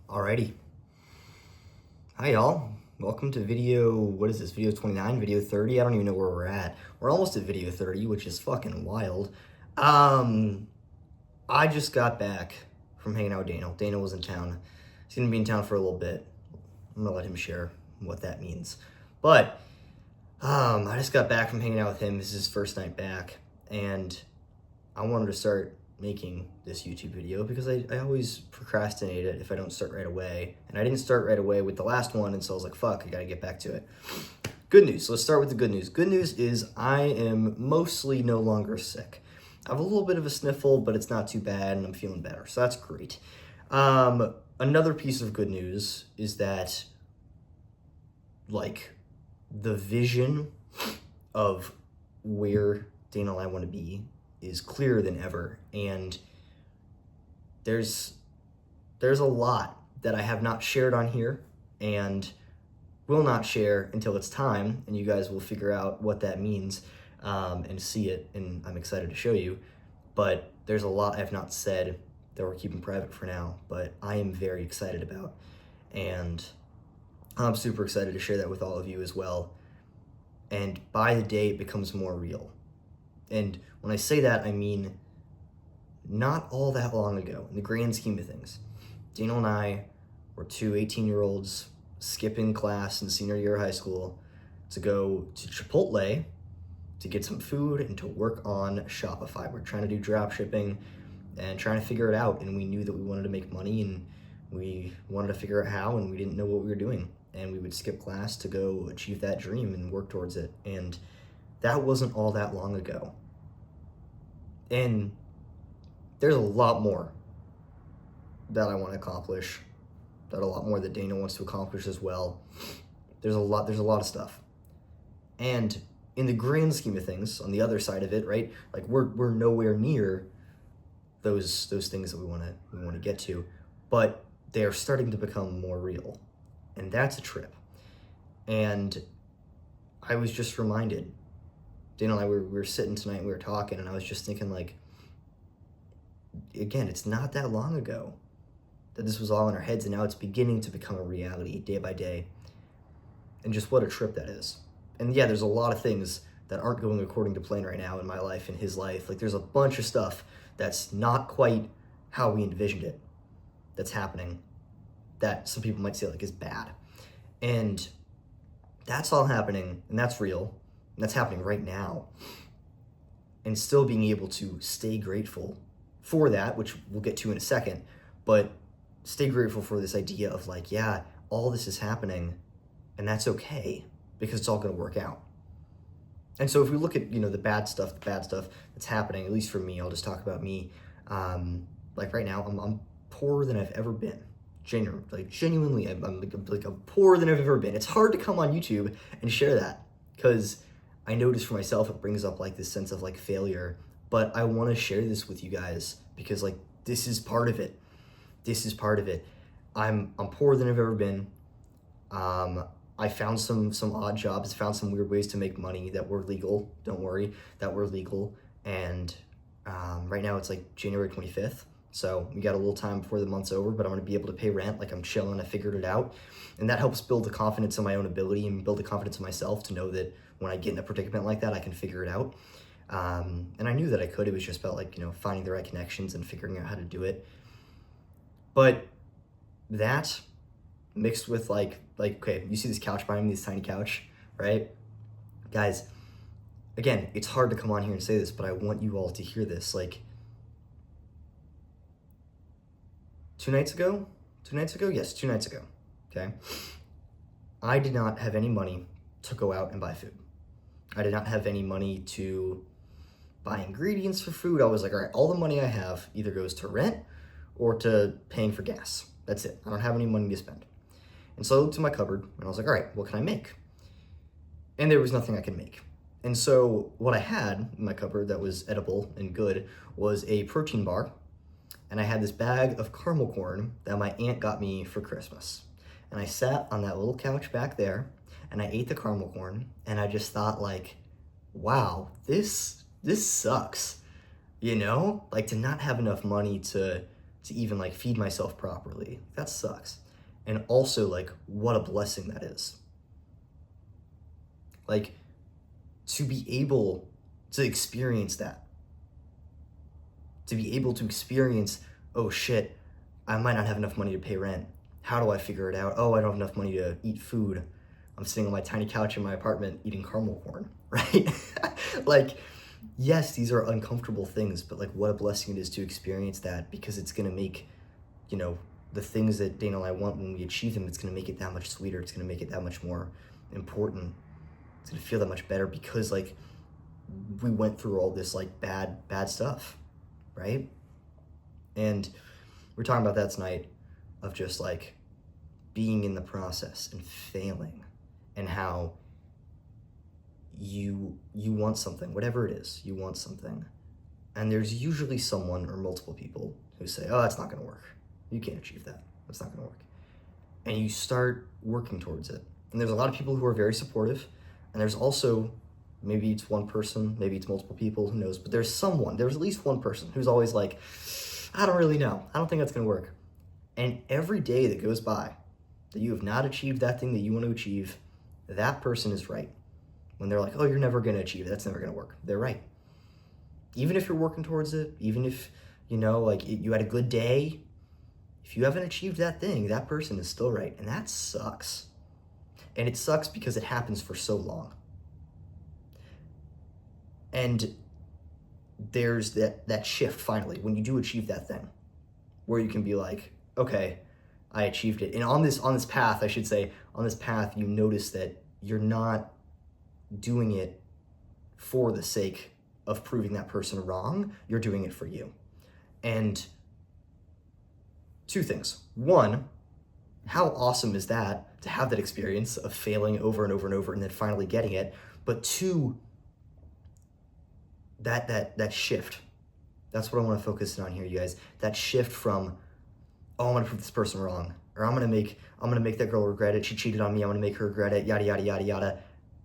Alrighty. Hi y'all. Welcome to what is this? Video 29, video 30? I don't even know where we're at. We're almost at video 30, which is fucking wild. I just got back from hanging out with Daniel. Daniel was in town. He's gonna be in town for a little bit. I'm gonna let him share what that means. But, I just got back from hanging out with him. This is his first night back. And I wanted to start making this YouTube video because I always procrastinate it if I don't start right away. And I didn't start right away with the last one, and so I was like, fuck, I gotta get back to it. Good news. Let's start with the good news. Good news is I am mostly no longer sick. I have a little bit of a sniffle, but it's not too bad, and I'm feeling better, so that's great. Another piece of good news is that, like, the vision of where Dana and I want to be is clearer than ever, and there's a lot that I have not shared on here and will not share until it's time, and you guys will figure out what that means and see it, and I'm excited to show you. But there's a lot I have not said that we're keeping private for now, but I am very excited about, and I'm super excited to share that with all of you as well. And by the day it becomes more real. And when I say that, I mean not all that long ago, in the grand scheme of things. Daniel and I were two 18-year-olds skipping class in senior year of high school to go to Chipotle to get some food and to work on Shopify. We're trying to do drop shipping and trying to figure it out. And we knew that we wanted to make money and we wanted to figure out how, and we didn't know what we were doing. And we would skip class to go achieve that dream and work towards it. And that wasn't all that long ago. And there's a lot more that I want to accomplish, that a lot more that Dana wants to accomplish as well. There's a lot of stuff. And in the grand scheme of things, on the other side of it, right? Like we're nowhere near those things that we want to get to, but they are starting to become more real. And that's a trip. And I was just reminded, Dana and I we were sitting tonight and we were talking, and I was just thinking, like, again, it's not that long ago that this was all in our heads, and now it's beginning to become a reality day by day. And just what a trip that is. And yeah, there's a lot of things that aren't going according to plan right now in my life and his life. Like, there's a bunch of stuff that's not quite how we envisioned it that's happening, that some people might say like is bad. And that's all happening, and that's real, and that's happening right now. And still being able to stay grateful for that, which we'll get to in a second, but stay grateful for this idea of like, yeah, all this is happening, and that's okay, because it's all going to work out. And so if we look at, the bad stuff that's happening, at least for me, I'll just talk about me. Like right now, I'm poorer than I've ever been. Genuinely, I'm poorer than I've ever been. It's hard to come on YouTube and share that, because I notice for myself, it brings up like this sense of like failure, but I want to share this with you guys because like, this is part of it. This is part of it. I'm poorer than I've ever been. I found some odd jobs, found some weird ways to make money that were legal. Don't worry, that were legal. And right now it's like January 25th. So we got a little time before the month's over, but I'm going to be able to pay rent. Like, I'm chilling. I figured it out. And that helps build the confidence in my own ability and build the confidence in myself to know that when I get in a predicament like that, I can figure it out. And I knew that I could. It was just about like, finding the right connections and figuring out how to do it. But that mixed with like, okay, you see this couch behind me, this tiny couch, right? Guys, again, it's hard to come on here and say this, but I want you all to hear this. Like, 2 nights ago? Yes, 2 nights ago, okay? I did not have any money to go out and buy food. I did not have any money to buy ingredients for food. I was like, all right, all the money I have either goes to rent or to paying for gas. That's it. I don't have any money to spend. And so I looked in my cupboard and I was like, all right, what can I make? And there was nothing I could make. And so what I had in my cupboard that was edible and good was a protein bar, and I had this bag of caramel corn that my aunt got me for Christmas. And I sat on that little couch back there, and I ate the caramel corn, and I just thought like, wow, this sucks. Like, to not have enough money to to even like feed myself properly. That sucks. And also like what a blessing that is. Like to be able to experience that. To be able to experience, oh shit, I might not have enough money to pay rent. How do I figure it out? Oh, I don't have enough money to eat food. I'm sitting on my tiny couch in my apartment eating caramel corn, right? Like, yes, these are uncomfortable things, but like what a blessing it is to experience that, because it's gonna make, you know, the things that Dana and I want, when we achieve them, it's gonna make it that much sweeter. It's gonna make it that much more important. It's gonna feel that much better because like we went through all this like bad stuff, right? And we're talking about that tonight, of just like being in the process and failing, and how you want something, whatever it is, you want something. And there's usually someone or multiple people who say, oh, that's not gonna work. You can't achieve that. That's not gonna work. And you start working towards it. And there's a lot of people who are very supportive. And there's also, maybe it's one person, maybe it's multiple people, who knows, but there's at least one person who's always like, I don't really know. I don't think that's gonna work. And every day that goes by that you have not achieved that thing that you want to achieve, that person is right. When they're like, oh, you're never gonna achieve it, that's never gonna work. They're right. Even if you're working towards it, even if, you know, like you had a good day, if you haven't achieved that thing, that person is still right. And that sucks. And it sucks because it happens for so long. And there's that shift finally, when you do achieve that thing, where you can be like, okay, I achieved it. And on this path, I should say, on this path, you notice that you're not doing it for the sake of proving that person wrong. You're doing it for you. And two things. One, how awesome is that to have that experience of failing over and over and over and then finally getting it? But two, that shift. That's what I want to focus on here, you guys. That shift from, oh, I'm gonna prove this person wrong, or I'm gonna make that girl regret it. She cheated on me. I'm gonna make her regret it. Yada yada yada yada.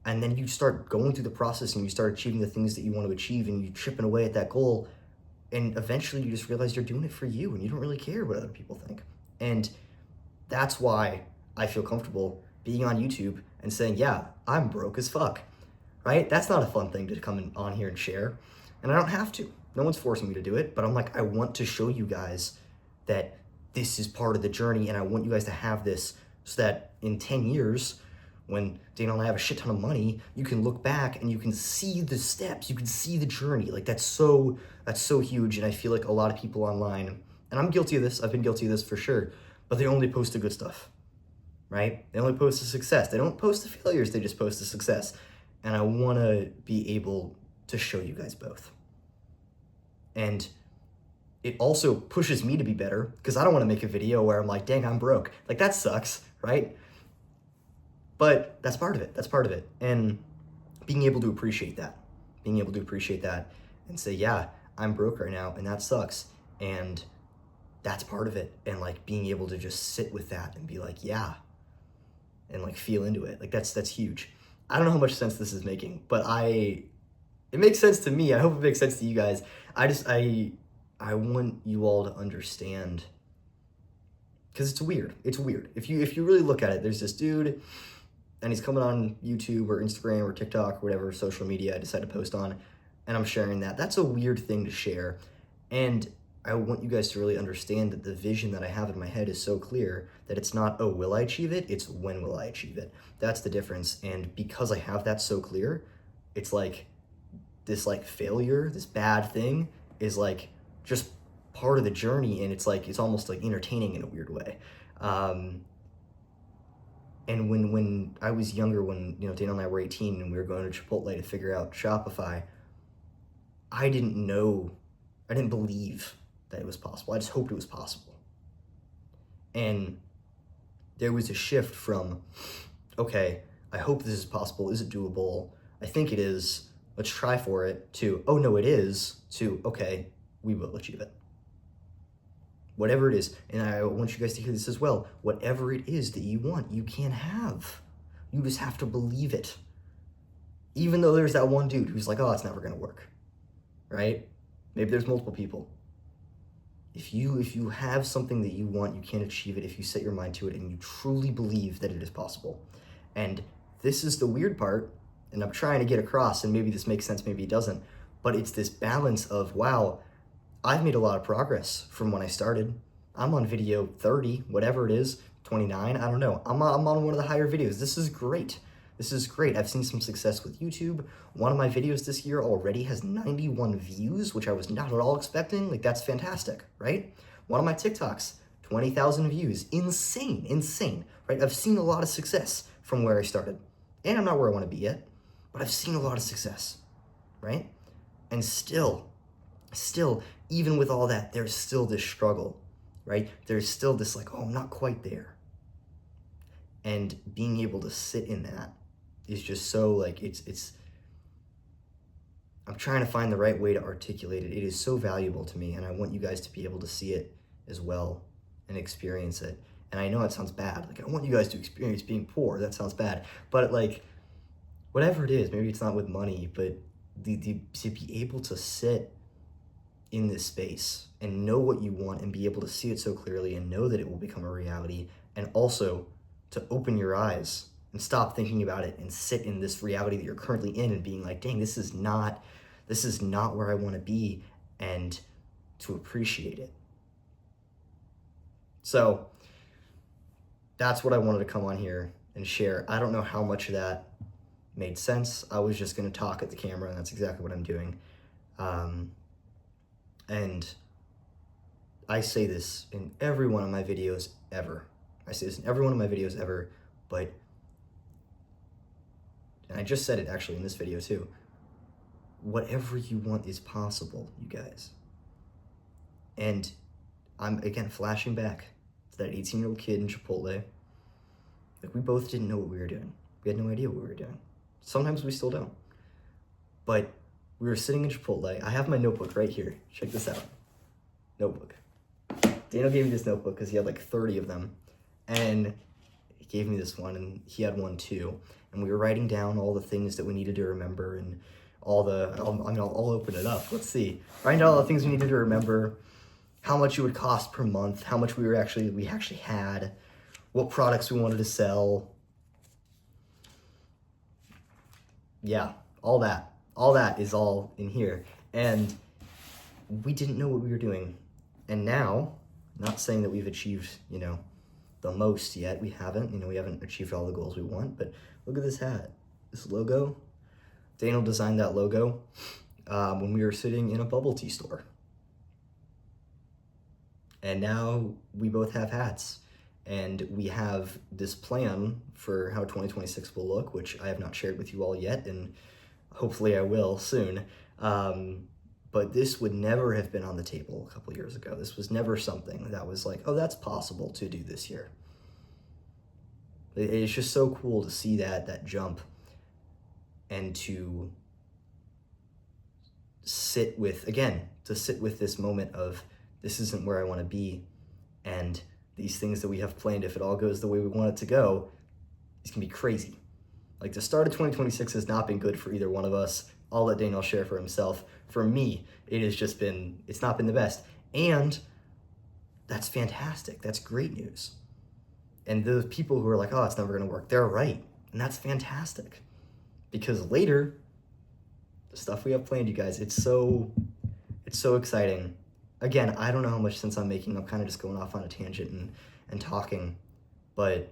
And then you start going through the process and you start achieving the things that you want to achieve, and you're chipping away at that goal. And eventually you just realize you're doing it for you and you don't really care what other people think. And that's why I feel comfortable being on YouTube and saying, yeah, I'm broke as fuck, right? That's not a fun thing to come on here and share. And I don't have to. No one's forcing me to do it, but I'm like, I want to show you guys that this is part of the journey, and I want you guys to have this so that in 10 years, when Dana and I have a shit ton of money, you can look back and you can see the steps, you can see the journey. Like that's so huge. And I feel like a lot of people online, and I'm guilty of this, I've been guilty of this for sure, but they only post the good stuff, right? They only post the success. They don't post the failures, they just post the success. And I wanna be able to show you guys both. And it also pushes me to be better, because I don't wanna make a video where I'm like, dang, I'm broke. Like that sucks, right? But that's part of it. That's part of it. And being able to appreciate that, and say, yeah, I'm broke right now and that sucks. And that's part of it. And like being able to just sit with that and be like, yeah, and like feel into it. Like that's huge. I don't know how much sense this is making, but it makes sense to me. I hope it makes sense to you guys. I want you all to understand, because it's weird. It's weird. If you really look at it, there's this dude, and he's coming on YouTube or Instagram or TikTok or whatever social media I decide to post on, and I'm sharing that. That's a weird thing to share. And I want you guys to really understand that the vision that I have in my head is so clear that it's not, oh, will I achieve it? It's when will I achieve it? That's the difference. And because I have that so clear, it's like this like failure, this bad thing is like just part of the journey. And it's like, it's almost like entertaining in a weird way. And when I was younger, when Dana and I were 18 and we were going to Chipotle to figure out Shopify, I didn't believe that it was possible. I just hoped it was possible. And there was a shift from, okay, I hope this is possible. Is it doable? I think it is. Let's try for it, to, oh no, it is, to, okay, we will achieve it. Whatever it is, and I want you guys to hear this as well, whatever it is that you want, you can have. You just have to believe it. Even though there's that one dude who's like, oh, it's never gonna work, right? Maybe there's multiple people. If you have something that you want, you can achieve it if you set your mind to it and you truly believe that it is possible. And this is the weird part, and I'm trying to get across, and maybe this makes sense, maybe it doesn't, but it's this balance of, wow, I've made a lot of progress from when I started. I'm on video 30, whatever it is, 29, I don't know. I'm on one of the higher videos. This is great. This is great. I've seen some success with YouTube. One of my videos this year already has 91 views, which I was not at all expecting. Like, that's fantastic, right? One of my TikToks, 20,000 views. Insane, insane, right? I've seen a lot of success from where I started. And I'm not where I want to be yet, but I've seen a lot of success, right? And still, even with all that, there's still this struggle, right? There's still this like, oh, I'm not quite there. And being able to sit in that is just so like, I'm trying to find the right way to articulate it. It is so valuable to me, and I want you guys to be able to see it as well and experience it. And I know it sounds bad. Like, I want you guys to experience being poor. That sounds bad. But like, whatever it is, maybe it's not with money, but to be able to sit in this space and know what you want and be able to see it so clearly and know that it will become a reality, and also to open your eyes and stop thinking about it and sit in this reality that you're currently in and being like, dang, this is not where I want to be, and to appreciate it. So that's what I wanted to come on here and share. I don't know how much of that made sense. I was just going to talk at the camera, and that's exactly what I'm doing. And I say this in every one of my videos ever. But, and I just said it actually in this video too, whatever you want is possible, you guys. And I'm, again, flashing back to that 18-year-old kid in Chipotle. Like, we both didn't know what we were doing. We had no idea what we were doing. Sometimes we still don't. But we were sitting in Chipotle. I have my notebook right here. Check this out. Notebook. Daniel gave me this notebook because he had like 30 of them. And he gave me this one, and he had one too. And we were writing down all the things that we needed to remember, and all the, I'll open it up. Let's see. Writing down all the things we needed to remember, how much it would cost per month, how much we actually had, what products we wanted to sell. Yeah, all that is all in here. And we didn't know what we were doing. And now, not saying that we've achieved, the most yet. We haven't, we haven't achieved all the goals we want, but look at this hat, this logo. Daniel designed that logo when we were sitting in a bubble tea store. And now we both have hats, and we have this plan for how 2026 will look, which I have not shared with you all yet, and hopefully I will soon. But this would never have been on the table a couple of years ago. This was never something that was like, oh, that's possible to do this year. It's just so cool to see that jump, and to sit with this moment of, this isn't where I want to be, and these things that we have planned, if it all goes the way we want it to go, it's gonna be crazy. Like, the start of 2026 has not been good for either one of us. I'll let Daniel share for himself. For me, it's not been the best. And that's fantastic. That's great news. And those people who are like, oh, it's never gonna work, they're right. And that's fantastic. Because later, the stuff we have planned, you guys, it's so exciting. Again, I don't know how much sense I'm making. I'm kind of just going off on a tangent and talking. But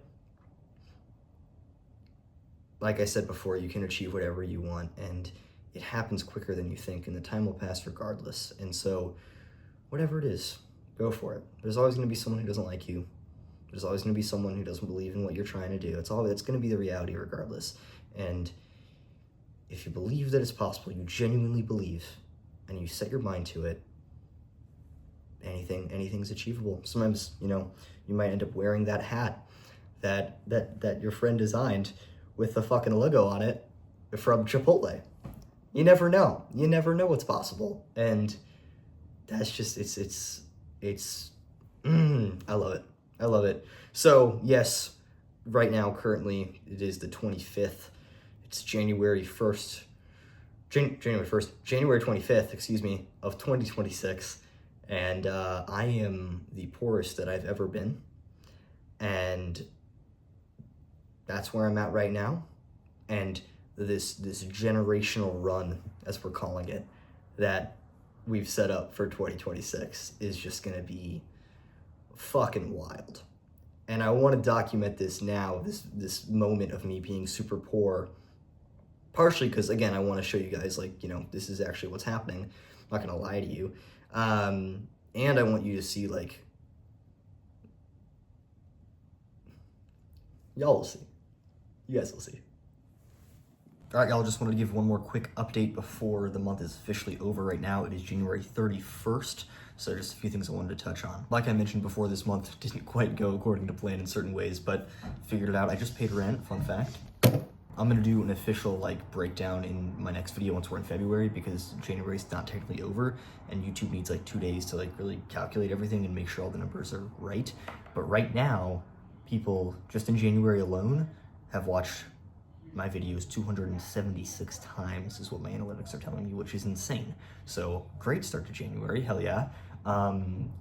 like I said before, you can achieve whatever you want, and it happens quicker than you think, and the time will pass regardless. And so whatever it is, go for it. There's always going to be someone who doesn't like you. There's always going to be someone who doesn't believe in what you're trying to do. It's going to be the reality regardless. And if you believe that it's possible, you genuinely believe, and you set your mind to it, anything's achievable. Sometimes, you might end up wearing that hat that your friend designed with the fucking logo on it from Chipotle. You never know. You never know what's possible. And that's just, I love it. I love it. So yes, right now, currently, it is the 25th. It's January 25th, of 2026. And I am the poorest that I've ever been. And that's where I'm at right now. And this generational run, as we're calling it, that we've set up for 2026 is just gonna be fucking wild. And I want to document this now, this moment of me being super poor, partially because, again, I want to show you guys, like, you know, this is actually what's happening. I'm not gonna lie to you. And I want you to see, like, y'all will see. You guys will see. All right, y'all, just wanted to give one more quick update before the month is officially over. Right now, it is January 31st, so just a few things I wanted to touch on. Like I mentioned before, this month didn't quite go according to plan in certain ways, but figured it out. I just paid rent, fun fact. I'm gonna do an official, like, breakdown in my next video once we're in February, because January's not technically over, and YouTube needs, like, 2 days to, like, really calculate everything and make sure all the numbers are right. But right now, people, just in January alone, have watched my videos 276 times is what my analytics are telling me, which is insane. So great start to January, hell yeah.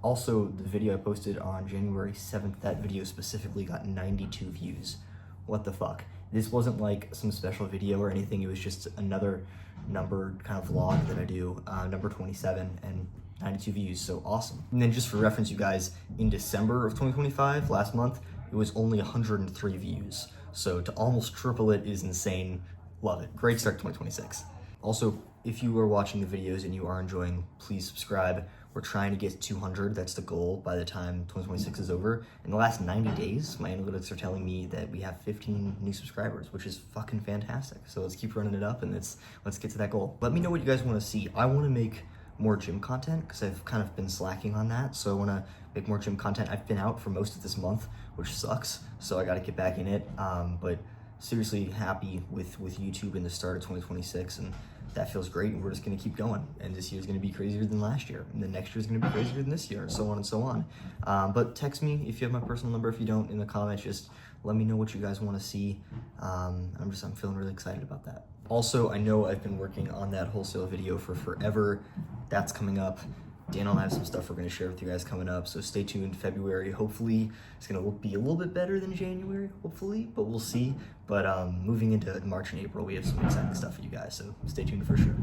Also, the video I posted on January 7th, that video specifically got 92 views. What the fuck? This wasn't like some special video or anything, it was just another numbered kind of vlog that I do, number 27, and 92 views, so awesome. And then just for reference, you guys, in December of 2025, last month, it was only 103 views. So to almost triple it is insane. Love it. Great start to 2026. Also, if you are watching the videos and you are enjoying, please subscribe. We're trying to get 200. That's the goal by the time 2026 is over. In the last 90 days, my analytics are telling me that we have 15 new subscribers, which is fucking fantastic. So let's keep running it up and let's get to that goal. Let me know what you guys want to see. I want to make more gym content because I've kind of been slacking on that. So I want to make more gym content. I've been out for most of this month, which sucks. So I got to get back in it. But seriously happy with YouTube in the start of 2026, and that feels great. And we're just going to keep going. And this year's going to be crazier than last year. And the next year's going to be crazier than this year, and so on and so on. But text me if you have my personal number. If you don't, in the comments, just let me know what you guys want to see. I'm feeling really excited about that. Also, I know I've been working on that wholesale video for forever. That's coming up. Daniel and I have some stuff we're going to share with you guys coming up, so stay tuned. February, hopefully, it's going to be a little bit better than January, hopefully, but we'll see. But moving into March and April, we have some exciting stuff for you guys, so stay tuned for sure.